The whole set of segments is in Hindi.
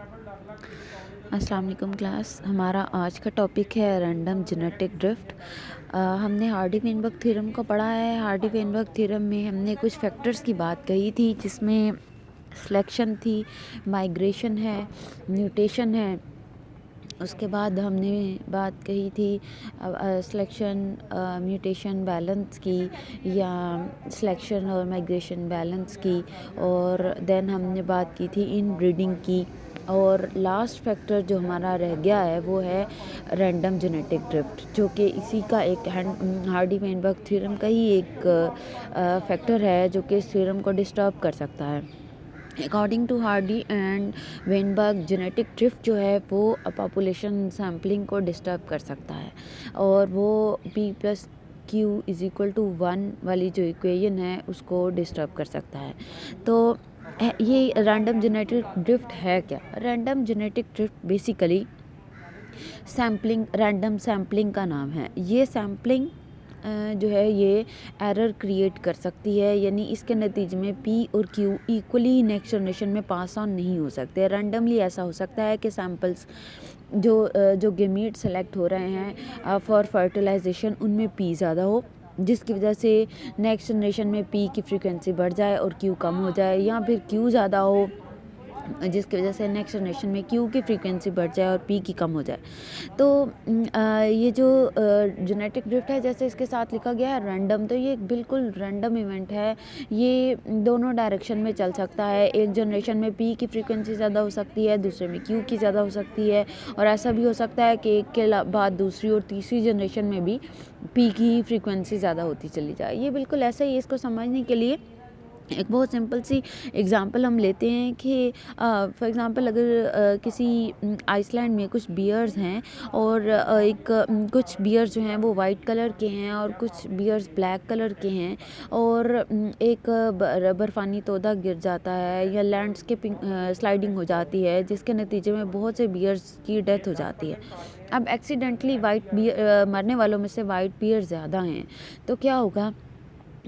अस्सलाम वालेकुम क्लास। हमारा आज का टॉपिक है रैंडम जेनेटिक ड्रिफ्ट। हमने हार्डी-वेनबर्ग थ्योरम को पढ़ा है। हार्डी-वेनबर्ग थ्योरम में हमने कुछ फैक्टर्स की बात कही थी, जिसमें सिलेक्शन थी, माइग्रेशन है, म्यूटेशन है। उसके बाद हमने बात कही थी सिलेक्शन, म्यूटेशन बैलेंस की, या सिलेक्शन और माइग्रेशन बैलेंस की। और देन हमने बात की थी इन ब्रीडिंग की। और लास्ट फैक्टर जो हमारा रह गया है वो है रैंडम जेनेटिक ड्रिफ्ट, जो कि इसी का एक हार्डी-वेनबर्ग थ्योरम का ही एक फैक्टर है, जो कि इस थ्योरम को डिस्टर्ब कर सकता है। According to Hardy and Weinberg, genetic drift जो है वो पॉपुलेशन सैम्पलिंग को डिस्टर्ब कर सकता है, और वो P+Q=1 वाली जो इक्वेशन है उसको डिस्टर्ब कर सकता है। तो ये रैंडम जेनेटिक ड्रिफ्ट है क्या? Random genetic drift basically sampling, random sampling का नाम है। ये सैम्पलिंग जो है ये एरर क्रिएट कर सकती है, यानी इसके नतीजे में P और Q इक्वली नेक्स्ट जनरेशन में पास ऑन नहीं हो सकते। रैंडमली ऐसा हो सकता है कि सैम्पल्स जो गेमीट सेलेक्ट हो रहे हैं फॉर फर्टिलाइजेशन, उनमें P ज़्यादा हो, जिसकी वजह से नेक्स्ट जनरेशन में P की फ्रीक्वेंसी बढ़ जाए और Q कम हो जाए, या फिर Q ज़्यादा हो जिसकी वजह से नेक्स्ट जनरेशन में Q की फ्रीक्वेंसी बढ़ जाए और P की कम हो जाए। तो ये जो जेनेटिक ड्रिफ्ट है, जैसे इसके साथ लिखा गया है रैंडम, तो ये बिल्कुल रैंडम इवेंट है। ये दोनों डायरेक्शन में चल सकता है। एक जनरेशन में P की फ्रीक्वेंसी ज़्यादा हो सकती है, दूसरे में Q की ज़्यादा हो सकती है, और ऐसा भी हो सकता है कि एक के बाद दूसरी और तीसरी जनरेशन में भी P की फ्रीक्वेंसी ज़्यादा होती चली जाए। ये बिल्कुल ऐसा ही है। इसको समझने के लिए एक बहुत सिंपल सी एग्ज़ाम्पल हम लेते हैं कि फॉर एग्ज़ाम्पल अगर किसी आइसलैंड में कुछ बियर्स हैं, और कुछ बियर्स जो हैं वो वाइट कलर के हैं और कुछ बियर्स ब्लैक कलर के हैं, और एक बर्फ़ानी तोदा गिर जाता है या लैंडस्केपिंग स्लाइडिंग हो जाती है, जिसके नतीजे में बहुत से बियर्स की डेथ हो जाती है। अब एक्सीडेंटली मरने वालों में से वाइट बियर ज़्यादा हैं, तो क्या होगा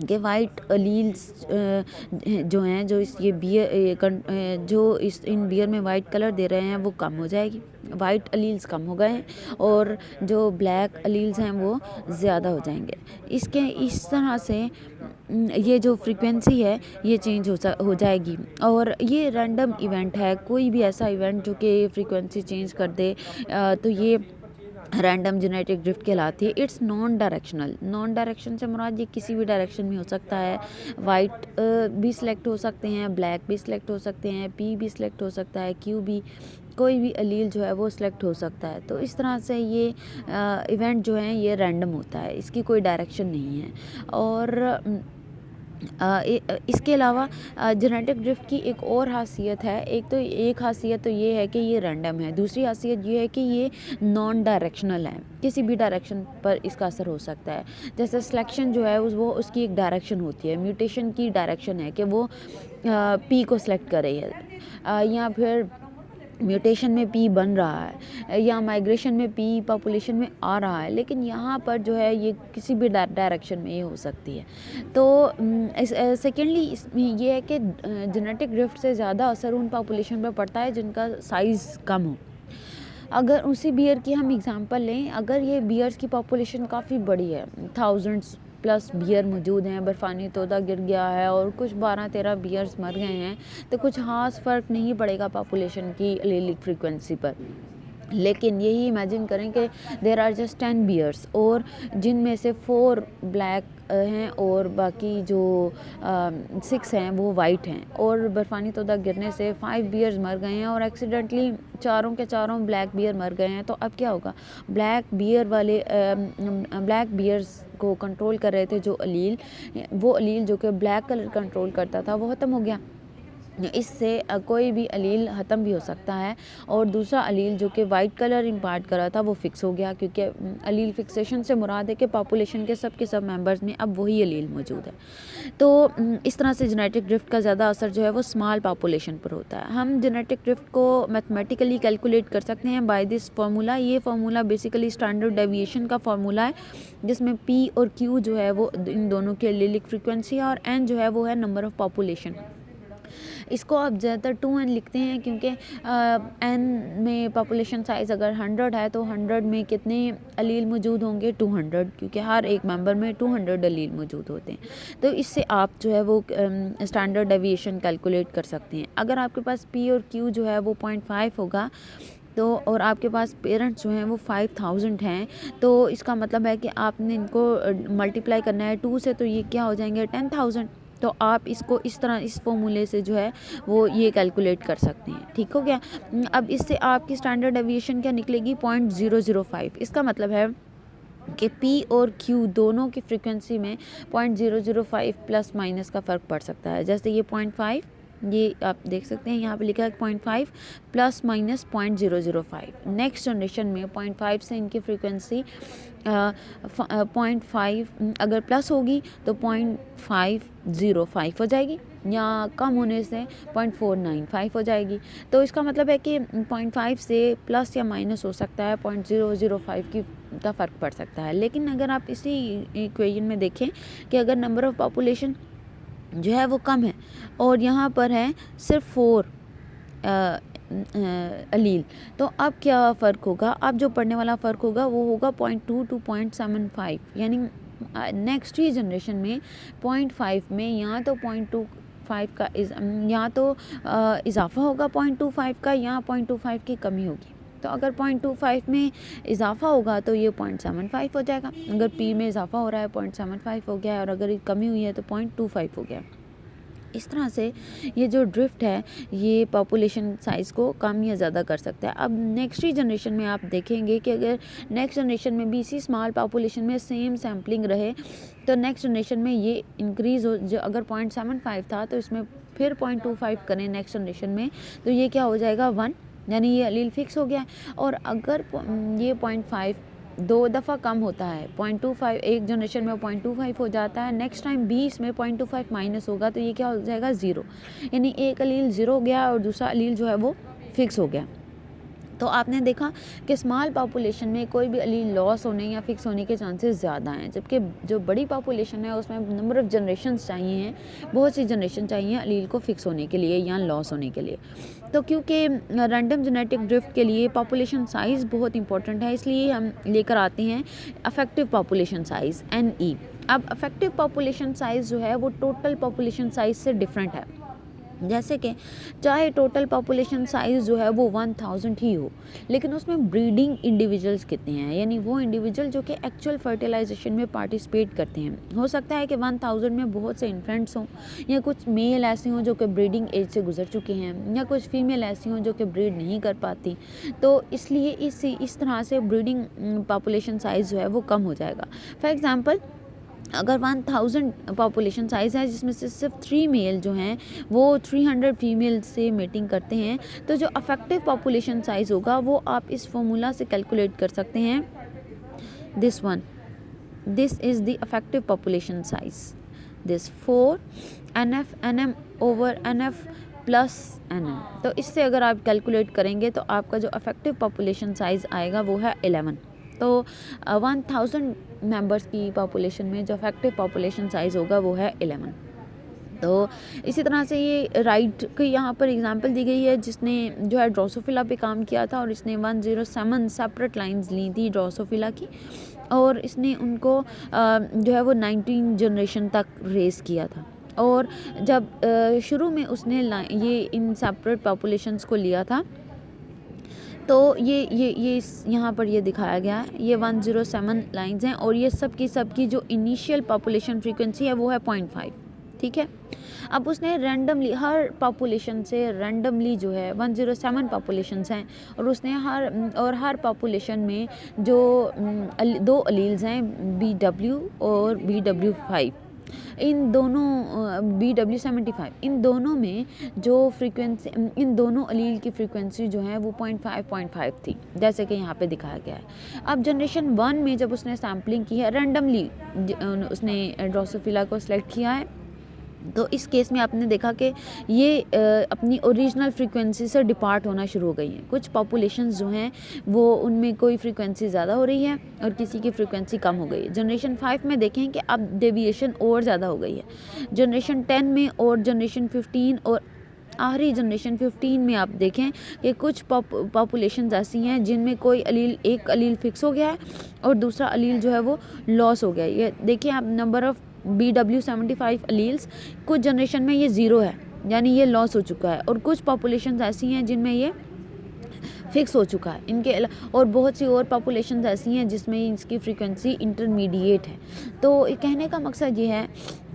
कि वाइट अलील्स जो हैं, जो इस ये बियर जो इन बियर में वाइट कलर दे रहे हैं वो कम हो जाएगी। वाइट अलील्स कम हो गए हैं और जो ब्लैक अलील्स हैं वो ज़्यादा हो जाएंगे। इस तरह से ये जो फ्रीक्वेंसी है ये चेंज हो जाएगी, और ये रैंडम इवेंट है। कोई भी ऐसा इवेंट जो कि फ्रीक्वेंसी चेंज कर दे तो ये रैंडम जेनेटिक ड्रिफ्ट कहलाती है। It's non directional. Non direction से मुराद ये किसी भी डायरेक्शन में हो सकता है। वाइट भी सिलेक्ट हो सकते हैं, ब्लैक भी सिलेक्ट हो सकते हैं, P भी सिलेक्ट हो सकता है, Q भी, कोई भी अलील जो है वो सिलेक्ट हो सकता है। तो इस तरह से ये इवेंट जो है ये रैंडम होता है, इसकी कोई डायरेक्शन नहीं है। और इसके अलावा जेनेटिक ड्रिफ्ट की एक और खासियत है। एक खासियत तो ये है कि ये रैंडम है, दूसरी खासियत ये है कि ये नॉन डायरेक्शनल है, किसी भी डायरेक्शन पर इसका असर हो सकता है। जैसे सिलेक्शन जो है उसकी एक डायरेक्शन होती है, म्यूटेशन की डायरेक्शन है कि वो P को सिलेक्ट कर रही है, या फिर म्यूटेशन में P बन रहा है, या माइग्रेशन में P पॉपुलेशन में आ रहा है। लेकिन यहाँ पर जो है ये किसी भी डायरेक्शन में ये हो सकती है। तो सेकेंडली इसमें ये है कि जेनेटिक ड्रिफ्ट से ज़्यादा असर उन पॉपुलेशन पर पड़ता है जिनका साइज़ कम हो। अगर उसी बियर की हम एग्जांपल लें, अगर ये बियर्स की पॉपुलेशन काफ़ी बड़ी है, थाउजेंड्स प्लस बियर मौजूद हैं, बर्फ़ानी तोता गिर गया है और कुछ 12-13 बियर्स मर गए हैं, तो कुछ ख़ास फ़र्क नहीं पड़ेगा पॉपुलेशन की एलीलिक फ्रीक्वेंसी पर। लेकिन यही इमेजिन करें कि देर आर जस्ट 10 बियर्स, और जिनमें से 4 ब्लैक हैं और बाकी जो 6 हैं वो वाइट हैं, और बर्फ़ानी तोदा गिरने से 5 बियर्स मर गए हैं और एक्सीडेंटली चारों के चारों ब्लैक बियर मर गए हैं। तो अब क्या होगा? ब्लैक बियर्स को कंट्रोल कर रहे थे जो अलील, वो अलील जो कि ब्लैक कलर कंट्रोल करता था वो ख़त्म हो गया। इससे कोई भी अलील ख़त्म भी हो सकता है, और दूसरा अलील जो कि वाइट कलर इम्पार्ट कर रहा था वो फ़िक्स हो गया, क्योंकि अलील फिक्सेशन से मुराद है कि पॉपुलेशन के सब मेंबर्स में अब वही अलील मौजूद है। तो इस तरह से जेनेटिक ड्रिफ्ट का ज़्यादा असर जो है वो स्मॉल पॉपुलेशन पर होता है। हम जेनेटिक ड्रिफ्ट को मैथमेटिकली कैलकुलेट कर सकते हैं बाय दिस फार्मूला। ये फार्मूला बेसिकली स्टैंडर्ड डेविएशन का फार्मूला है, जिसमें P और Q जो है वो इन दोनों की एलीलिक फ्रीक्वेंसी है, और N जो है वो है नंबर ऑफ़ पॉपुलेशन। इसको आप ज़्यादातर 2n लिखते हैं क्योंकि n में पॉपुलेशन साइज़ अगर 100 है तो 100 में कितने अलील मौजूद होंगे, 200, क्योंकि हर एक मेंबर में 200 अलील मौजूद होते हैं। तो इससे आप जो है वो स्टैंडर्ड डेविएशन कैलकुलेट कर सकते हैं। अगर आपके पास p और q जो है वो 0.5 होगा तो और आपके पास पेरेंट्स जो हैं वो 5000 हैं, तो इसका मतलब है कि आपने इनको मल्टीप्लाई करना है 2 से, तो ये क्या हो जाएंगे 10,000। तो आप इसको इस तरह इस फॉर्मूले से जो है वो ये कैलकुलेट कर सकते हैं। ठीक हो गया। अब इससे आपकी स्टैंडर्ड डेविएशन क्या निकलेगी 0.005। इसका मतलब है कि P और Q दोनों की फ्रीक्वेंसी में 0.005 प्लस माइनस का फ़र्क पड़ सकता है। जैसे ये 0.5, ये आप देख सकते हैं यहाँ पे लिखा है 0.5 प्लस माइनस 0.005। नेक्स्ट जनरेशन में 0.5 से इनकी फ्रीक्वेंसी 0.5 अगर प्लस होगी तो 0.505 हो जाएगी, या कम होने से 0.495 हो जाएगी। तो इसका मतलब है कि 0.5 से प्लस या माइनस हो सकता है, 0.005 का फ़र्क पड़ सकता है। लेकिन अगर आप इसी इक्वेशन में देखें कि अगर नंबर ऑफ़ पॉपुलेशन जो है वो कम है और यहाँ पर है सिर्फ 4 अलील, तो अब क्या फ़र्क होगा, अब जो पढ़ने वाला फ़र्क होगा वो होगा 0.2 टू 0.75। यानी नेक्स्ट ही जनरेशन में 0.5 में या तो 0.25 का या तो इजाफ़ा होगा 0.25 का, या 0.25 की कमी होगी। तो अगर 0.25 में इजाफ़ा होगा तो ये 0.75 हो जाएगा। अगर P में इजाफ़ा हो रहा है 0.75 हो गया है, और अगर कमी हुई है तो 0.25 हो गया। इस तरह से ये जो ड्रिफ्ट है ये पॉपुलेशन साइज़ को कम या ज़्यादा कर सकता है। अब नेक्स्ट ही जनरेशन में आप देखेंगे कि अगर नेक्स्ट जनरेशन में भी इसी स्मॉल पॉपुलेशन में सेम सैम्पलिंग रहे तो नेक्स्ट जनरेशन में ये इंक्रीज़ हो, जो अगर 0.75 था तो इसमें फिर 0.25 करें नेक्स्ट जनरेशन में, तो ये क्या हो जाएगा 1, यानी ये अलील फिक्स हो गया है। और अगर ये 0.5 2 दफ़ा कम होता है, 0.25 एक जनरेशन में 0.25 हो जाता है, नेक्स्ट टाइम 20 में 0.25 माइनस होगा तो ये क्या हो जाएगा 0, यानी एक अलील 0 हो गया और दूसरा अलील जो है वो फिक्स हो गया। तो आपने देखा कि स्मॉल पॉपुलेशन में कोई भी अलील लॉस होने या फिक्स होने के चांसेस ज़्यादा हैं, जबकि जो बड़ी पॉपुलेशन है उसमें नंबर ऑफ़ जनरेशन्स चाहिए हैं, बहुत सी जनरेशन चाहिए अलील को फिक्स होने के लिए या लॉस होने के लिए। तो क्योंकि रैंडम जेनेटिक ड्रिफ्ट के लिए पॉपुलेशन साइज़ बहुत इंपॉर्टेंट है, इसलिए हम लेकर आते हैं अफेक्टिव पॉपुलेशन साइज़ NE। अब अफेक्टिव पॉपुलेशन साइज़ जो है वो टोटल पॉपुलेशन साइज़ से डिफरेंट है। जैसे कि चाहे टोटल पॉपुलेशन साइज़ जो है वो 1000 ही हो, लेकिन उसमें ब्रीडिंग इंडिविजुअल्स कितने हैं, यानी वो इंडिविजुअल जो कि एक्चुअल फर्टिलाइजेशन में पार्टिसिपेट करते हैं। हो सकता है कि 1000 में बहुत से इन्फेंट्स हों, या कुछ मेल ऐसे हों जो कि ब्रीडिंग एज से गुजर चुके हैं, या कुछ फीमेल ऐसी हों जो कि ब्रीड नहीं कर पाती। तो इसलिए इस तरह से ब्रीडिंग पॉपुलेशन साइज़ जो है वो कम हो जाएगा। फॉर एग्ज़ाम्पल अगर 1000 पॉपुलेशन साइज़ है जिसमें से सिर्फ 3 मेल जो हैं वो 300 फीमेल से मेटिंग करते हैं, तो जो अफेक्टिव पॉपुलेशन साइज़ होगा वो आप इस फॉर्मूला से कैलकुलेट कर सकते हैं। This is the affective population size, this 4 NF NM over NF plus NM। तो इससे अगर आप कैलकुलेट करेंगे तो आपका जो अफेक्टिव पॉपुलेशन साइज़ आएगा वो है 11। तो 1000 मेंबर्स की पॉपुलेशन में जो अफेक्टिव पॉपुलेशन साइज़ होगा वो है 11। तो इसी तरह से ये राइट की यहाँ पर एग्जांपल दी गई है, जिसने जो है ड्रोसोफिला पे काम किया था और इसने 107 सेपरेट लाइंस ली थी ड्रोसोफिला की, और इसने उनको जो है वो 19 जनरेशन तक रेस किया था। और जब शुरू में उसने ये इन सेपरेट पॉपुलेशंस को लिया था तो ये यहाँ पर ये दिखाया गया है, ये 107 लाइंस हैं और ये सब की जो इनिशियल पॉपुलेशन फ्रीक्वेंसी है वो है 0.5। ठीक है। अब उसने रैंडमली हर पॉपुलेशन से रैंडमली जो है 107 पॉपुलेशंस हैं, और उसने हर पॉपुलेशन में जो 2 अलील्स हैं BW और BW5, इन दोनों BW75, इन दोनों में जो फ्रीक्वेंसी, इन दोनों अलील की फ्रीक्वेंसी जो है वो 0.5 थी, जैसे कि यहाँ पे दिखाया गया है। अब जनरेशन 1 में जब उसने सैम्पलिंग की है रैंडमली, उसने ड्रोसोफिला को सिलेक्ट किया है, तो इस केस में आपने देखा कि ये अपनी ओरिजिनल फ्रीक्वेंसी से डिपार्ट होना शुरू हो गई हैं। कुछ पॉपुलेशंस जो हैं वो उनमें कोई फ्रीक्वेंसी ज़्यादा हो रही है और किसी की फ्रीक्वेंसी कम हो गई है। जनरेशन 5 में देखें कि अब डेविएशन और ज़्यादा हो गई है। जनरेशन 10 में और जनरेशन 15 और आखिरी जनरेशन 15 में आप देखें कि कुछ पॉपुलेशंस ऐसी हैं जिनमें कोई एक अलील फिक्स हो गया है और दूसरा अलील जो है वो लॉस हो गया है। ये देखिए आप, नंबर ऑफ़ BW75 अलील्स, कुछ जनरेशन में ये ज़ीरो है, यानी ये लॉस हो चुका है, और कुछ पॉपुलेशंस ऐसी हैं जिनमें ये फिक्स हो चुका है। और बहुत सी और पॉपुलेशंस ऐसी हैं जिसमें इसकी फ्रीक्वेंसी इंटरमीडिएट है। तो ये कहने का मकसद ये है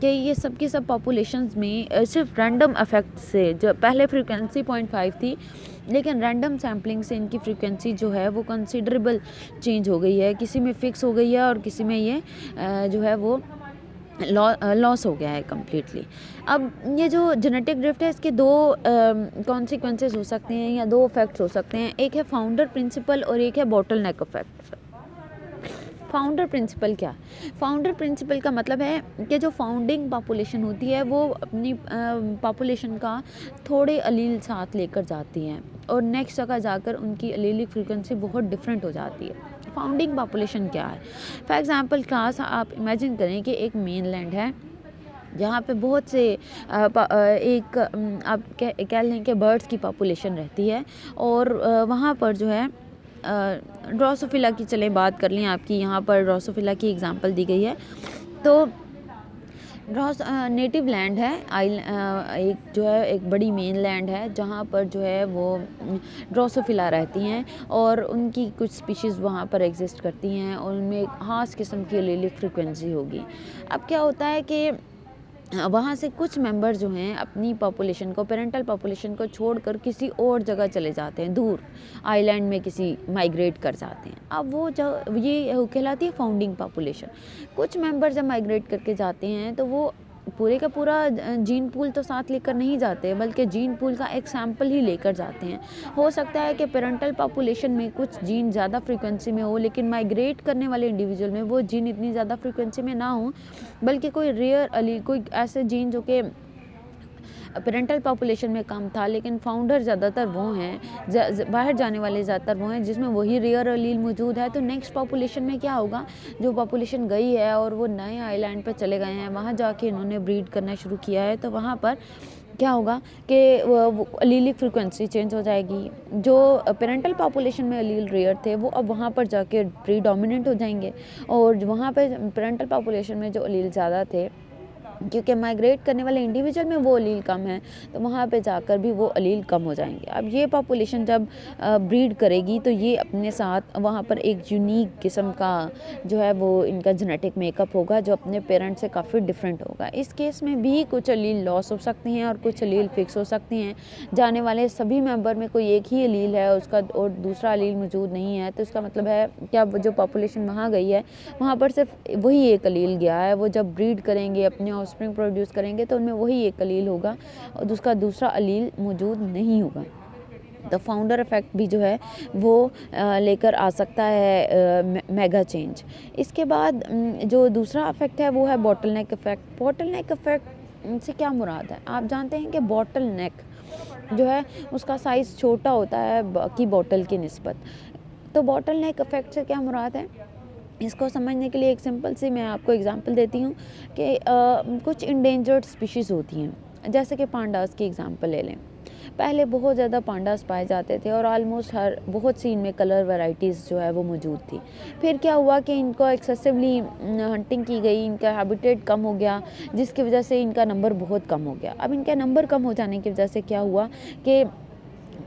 कि ये सब की सब पॉपुलेशंस में सिर्फ रैंडम इफेक्ट से, जो पहले फ्रीक्वेंसी 0.5 थी, लेकिन रैंडम सैम्पलिंग से इनकी फ्रीक्वेंसी जो है वो कंसिडरेबल चेंज हो गई है। किसी में फ़िक्स हो गई है और किसी में ये जो है वो लॉस हो गया है कम्प्लीटली। अब ये जो जेनेटिक ड्रिफ्ट है, इसके दो कॉन्सिक्वेंसेस हो सकते हैं या दो इफेक्ट्स हो सकते हैं। एक है फाउंडर प्रिंसिपल और एक है bottle neck effect. Founder principle क्या है? फाउंडर प्रिंसिपल का मतलब है कि जो फाउंडिंग पॉपुलेशन होती है वो अपनी पॉपुलेशन का थोड़े अलील साथ लेकर जाती हैं और नेक्स्ट जगह जाकर उनकी अलीलिक फ्रीक्वेंसी बहुत डिफरेंट हो जाती है। फाउंडिंग पॉपुलेशन क्या है? फॉर एग्जांपल क्लास, आप इमेजिन करें कि एक मेनलैंड है जहाँ पे बहुत से आप कह लें कि बर्ड्स की पॉपुलेशन रहती है, और वहाँ पर जो है ड्रोसोफिला की, चलें बात कर लें, आपकी यहाँ पर ड्रोसोफिला की एग्जांपल दी गई है। तो नेटिव लैंड है, एक जो है एक बड़ी मेन लैंड है जहाँ पर जो है वो ड्रोसोफिला रहती हैं और उनकी कुछ स्पीशीज़ वहाँ पर एग्जिस्ट करती हैं और उनमें एक ख़ास किस्म की एलीलिक फ्रिक्वेंसी होगी। अब क्या होता है कि वहाँ से कुछ मेंबर जो हैं अपनी पॉपुलेशन को, पेरेंटल पॉपुलेशन को छोड़कर किसी और जगह चले जाते हैं, दूर आइलैंड में किसी माइग्रेट कर जाते हैं। अब वो जो ये कहलाती है फाउंडिंग पॉपुलेशन। कुछ मेंबर जब माइग्रेट करके जाते हैं तो वो पूरे का पूरा जीन पूल तो साथ लेकर नहीं जाते, बल्कि जीन पूल का एक सैंपल ही लेकर जाते हैं। हो सकता है कि पेरेंटल पॉपुलेशन में कुछ जीन ज़्यादा फ्रीक्वेंसी में हो, लेकिन माइग्रेट करने वाले इंडिविजुअल में वो जीन इतनी ज़्यादा फ्रीक्वेंसी में ना हो, बल्कि कोई रेयर कोई ऐसे जीन जो कि पेरेंटल पॉपुलेशन में कम था, लेकिन फाउंडर ज़्यादातर वो हैं, बाहर जाने वाले ज़्यादातर वो हैं जिसमें वही रेयर अलील मौजूद है। तो नेक्स्ट पॉपुलेशन में क्या होगा, जो पॉपुलेशन गई है और वो नए आइलैंड पर चले गए हैं, वहाँ जाके इन्होंने ब्रीड करना शुरू किया है, तो वहाँ पर क्या होगा कि अलीलिक फ्रिक्वेंसी चेंज हो जाएगी। जो पेरेंटल पॉपुलेशन में अलील रेयर थे वो अब वहाँ पर जाके प्रीडोमिनेंट हो जाएंगे, और वहाँ पे पेरेंटल पॉपुलेशन में जो अलील ज़्यादा थे, क्योंकि माइग्रेट करने वाले इंडिविजुअल में वो अलील कम है, तो वहाँ पे जाकर भी वो अलील कम हो जाएंगे। अब ये पॉपुलेशन जब ब्रीड करेगी तो ये अपने साथ वहाँ पर एक यूनिक किस्म का जो है वो इनका जेनेटिक मेकअप होगा, जो अपने पेरेंट से काफ़ी डिफरेंट होगा। इस केस में भी कुछ अलील लॉस हो सकते हैं और कुछ अलील फिक्स हो सकते हैं। जाने वाले सभी मेंबर में कोई एक ही अलील है उसका और दूसरा अलील मौजूद नहीं है, तो इसका मतलब है क्या, जो पॉपुलेशन वहाँ गई है वहाँ पर सिर्फ वही एक अलील गया है। वो जब ब्रीड करेंगे, अपने ऑफस्प्रिंग प्रोड्यूस करेंगे, तो उनमें वही एक अलील होगा और उसका दूसरा अलील मौजूद नहीं होगा। तो फाउंडर इफेक्ट भी जो है वो लेकर आ सकता है मेगा चेंज। इसके बाद जो दूसरा इफेक्ट है वो है bottle neck effect. Bottle neck effect से क्या मुराद है? आप जानते हैं कि बॉटल नेक जो है उसका साइज़ छोटा होता है बाकी बॉटल की निस्बत। तो बॉटल नेक इफेक्ट से क्या मुराद है, इसको समझने के लिए एक सिंपल सी मैं आपको एग्जांपल देती हूँ कि कुछ इंडेंजर्ड स्पीशीज़ होती हैं, जैसे कि पांडास की एग्जांपल ले लें। पहले बहुत ज़्यादा पांडास पाए जाते थे और आलमोस्ट बहुत सी इनमें कलर वैरायटीज़ जो है वो मौजूद थी। फिर क्या हुआ कि इनको एक्सेसिवली हंटिंग की गई, इनका हैबिटेट कम हो गया, जिसकी वजह से इनका नंबर बहुत कम हो गया। अब इनका नंबर कम हो जाने की वजह से क्या हुआ कि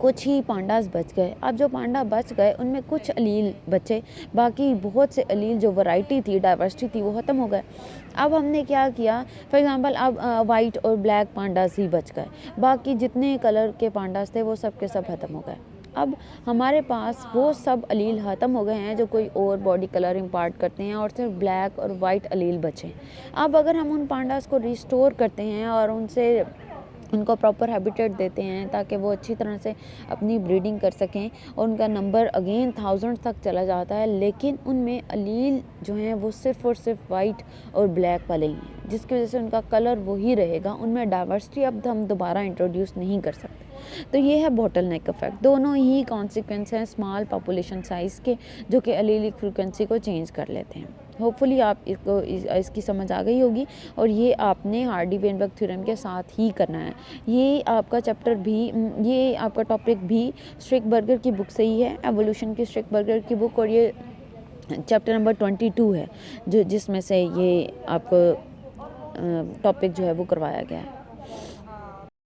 कुछ ही पांडास बच गए। अब जो पांडा बच गए उनमें कुछ अलील बचे, बाकी बहुत से अलील जो वैरायटी थी, डाइवर्सिटी थी, वो ख़त्म हो गए। अब हमने क्या किया, फॉर एग्जांपल अब वाइट और ब्लैक पांडास ही बच गए, बाकी जितने कलर के पांडास थे वो सब के सब ख़त्म हो गए। अब हमारे पास वो सब अलील ख़त्म हो गए हैं जो कोई और बॉडी कलर इम्पार्ट करते हैं और सिर्फ ब्लैक और वाइट अलील बचे। अब अगर हम उन पांडास को रिस्टोर करते हैं और उनको प्रॉपर हैबिटेट देते हैं ताकि वो अच्छी तरह से अपनी ब्रीडिंग कर सकें और उनका नंबर अगेन 1000 तक चला जाता है, लेकिन उनमें अलील जो हैं वो सिर्फ और सिर्फ वाइट और ब्लैक वाले ही हैं, जिसकी वजह से उनका कलर वही रहेगा, उनमें डाइवर्सिटी अब हम दोबारा इंट्रोड्यूस नहीं कर सकते। तो ये है बॉटल नेक इफेक्ट। दोनों ही कॉन्सिक्वेंस हैं स्मॉल पॉपुलेशन साइज़ के, जो कि अलीलिक फ्रीक्वेंसी को चेंज कर लेते हैं। होपफुली आप इसको इसकी समझ आ गई होगी और ये आपने हार्डी-वेनबर्ग थ्योरम के साथ ही करना है। ये आपका चैप्टर भी ये आपका टॉपिक भी स्ट्रिकबर्गर की बुक से ही है, एवोल्यूशन की स्ट्रिकबर्गर की बुक, और ये चैप्टर नंबर 22 है जिसमें से ये आपको टॉपिक जो है वो करवाया गया है।